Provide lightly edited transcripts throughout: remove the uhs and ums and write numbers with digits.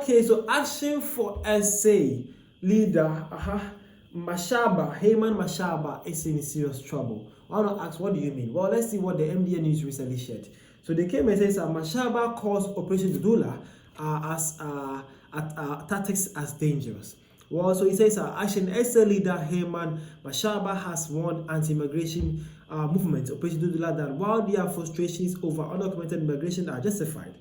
Okay, so action for SA leader Mashaba, Heyman Mashaba is in serious trouble. I want to ask, what do you mean? Well, let's see what the MDN news recently shared. So they came and said Mashaba calls Operation Dudula tactics as dangerous. Well, so he says action SA leader Heyman Mashaba has warned anti-immigration movement Operation Dudula that while their frustrations over undocumented immigration are justified,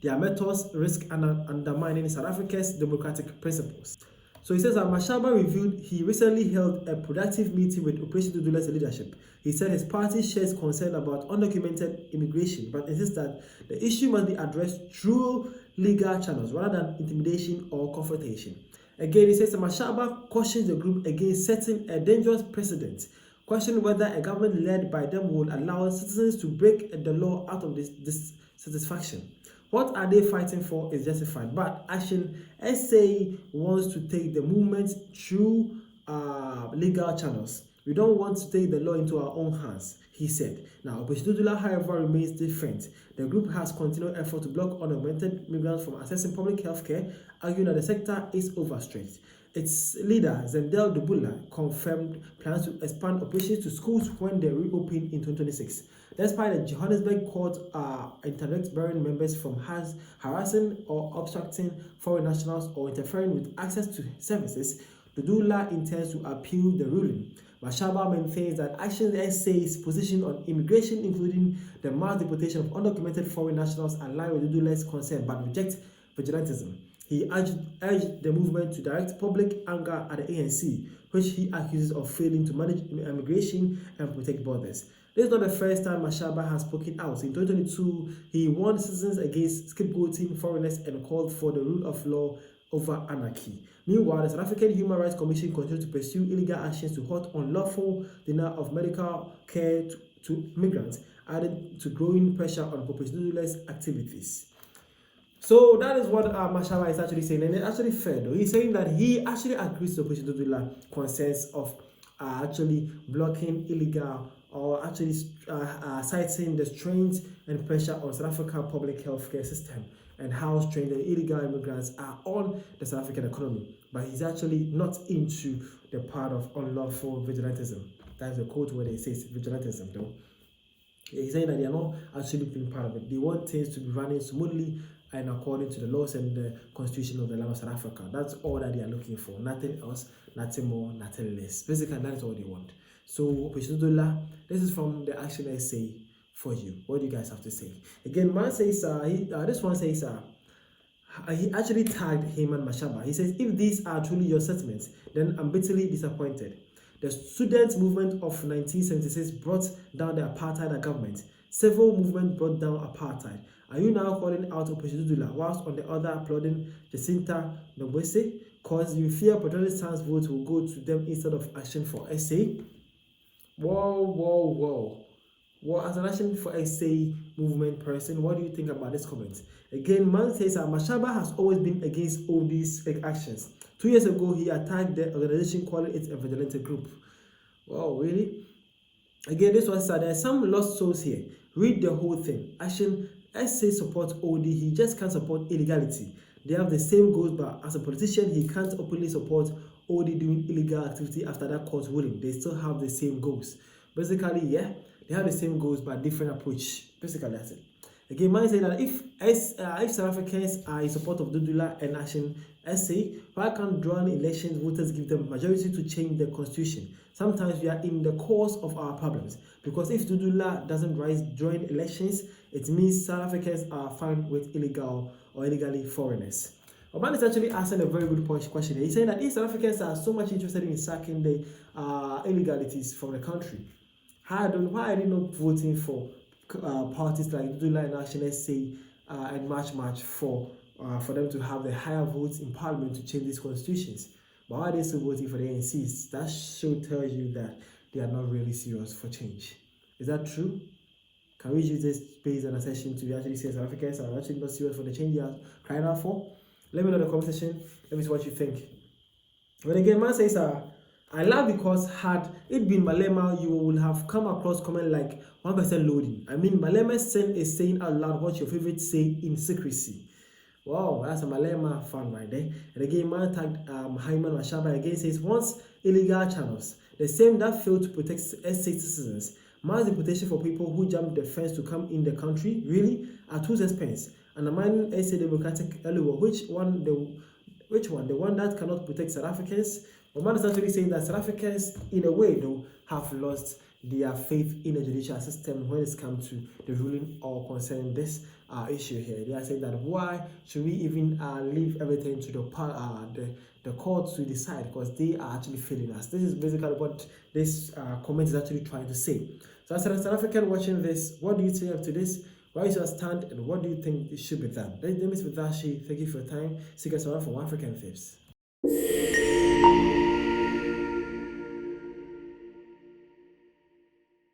their methods risk undermining South Africa's democratic principles. So he says that Mashaba revealed he recently held a productive meeting with Operation Dudula's leadership. He said his party shares concern about undocumented immigration, but insists that the issue must be addressed through legal channels rather than intimidation or confrontation. Again, he says that Mashaba cautions the group against setting a dangerous precedent, questioning whether a government led by them will allow citizens to break the law out of dissatisfaction. What are they fighting for is justified, but Action SA wants to take the movement through legal channels. We don't want to take the law into our own hands, he said. Now, Operation Dudula, however, remains different. The group has continued effort to block undocumented migrants from accessing public health care, arguing that the sector is overstretched. Its leader, Dudula, confirmed plans to expand operations to schools when they reopen in 2026. Despite the Johannesburg court interdicts barring members from harassing or obstructing foreign nationals or interfering with access to services, Dudula intends to appeal the ruling. Mashaba maintains that Action SA's position on immigration, including the mass deportation of undocumented foreign nationals, align with Dudula's concern but reject vigilantism. He urged the movement to direct public anger at the ANC, which he accuses of failing to manage immigration and protect borders. This is not the first time Mashaba has spoken out. In 2022, he warned citizens against scapegoating foreigners and called for the rule of law over anarchy. Meanwhile, the South African Human Rights Commission continues to pursue illegal actions to halt unlawful denial of medical care to migrants, adding to growing pressure on Dudula's activities. So that is what Mashaba is actually saying, and it's actually fair though. He's saying that he actually agrees to Operation Dudula concerns of actually blocking illegal or actually citing the strains and pressure on South Africa public healthcare system and how strained the illegal immigrants are on the South African economy. But he's actually not into the part of unlawful vigilantism. That's the quote where they say vigilantism though. He's saying that they are not actually being part of it. They want things to be running smoothly and according to the laws and the constitution of the land of South Africa. That's all that they are looking for. Nothing else, nothing more, nothing less. Basically, that is all they want. So, Operation Dudula, this is from the Action SA for you. What do you guys have to say? Again, man says, this one says, he actually tagged Heyman Mashaba. He says, if these are truly your sentiments, then I'm bitterly disappointed. The student movement of 1976 brought down the apartheid government. Civil movement brought down apartheid. Are you now calling out Operation Dudula whilst on the other applauding Jacinta Nobwese? Cause you fear Protestant votes will go to them instead of Action for SA? Whoa. Well, as an Action for SA movement person, what do you think about this comment? Again, man says that Mashaba has always been against all these actions. 2 years ago, he attacked the organization calling it a vigilante group. Wow, really? Again, this one said there are some lost souls here. Read the whole thing. Action SA supports OD, he just can't support illegality. They have the same goals, but as a politician, he can't openly support OD doing illegal activity after that court ruling. They still have the same goals. Basically, yeah, they have the same goals but different approach. Basically, that's it. Again, man saying that if South Africans are in support of Dudula and Action SA, why can't during elections voters give them majority to change the constitution? Sometimes we are in the cause of our problems, because if Dudula doesn't rise during elections, it means South Africans are fine with illegal or illegally foreigners. Oban is actually asking a very good question. He's saying that if South Africans are so much interested in sacking the illegalities from the country, why are they not voting for parties like Dudula and Action SA and much for them to have the higher votes in parliament to change these constitutions? But why are they still voting for the ANCs? That should tell you that they are not really serious for change. Is that true? Can we use this based on a session to actually say South Africans are actually not serious for the change they are crying out for? Let me know in the comment section. Let me see what you think. But again, man says, I laugh because had it been Malema, you will have come across comment like 1% loading. I mean, Malema's son is saying out loud what your favorite say in secrecy. Wow, that's a Malema fan right there. And again, man tagged Hyman Mashaba again says, once illegal channels, the same that failed to protect state citizens, mass deportation for people who jumped the fence to come in the country, really, at whose expense? Undermining SA democratic elbow, which one? The one that cannot protect South Africans? But man is actually saying that South Africans, in a way, though, have lost their faith in the judicial system when it comes to the ruling or concerning this issue here. They are saying that why should we even leave everything to the courts to decide, because they are actually failing us. This is basically what this comment is actually trying to say. So as a South African watching this, what do you think of to this? Why is your stand, and what do you think it should be done? Let me with that. Thank you for your time. See you guys around from African Fibs.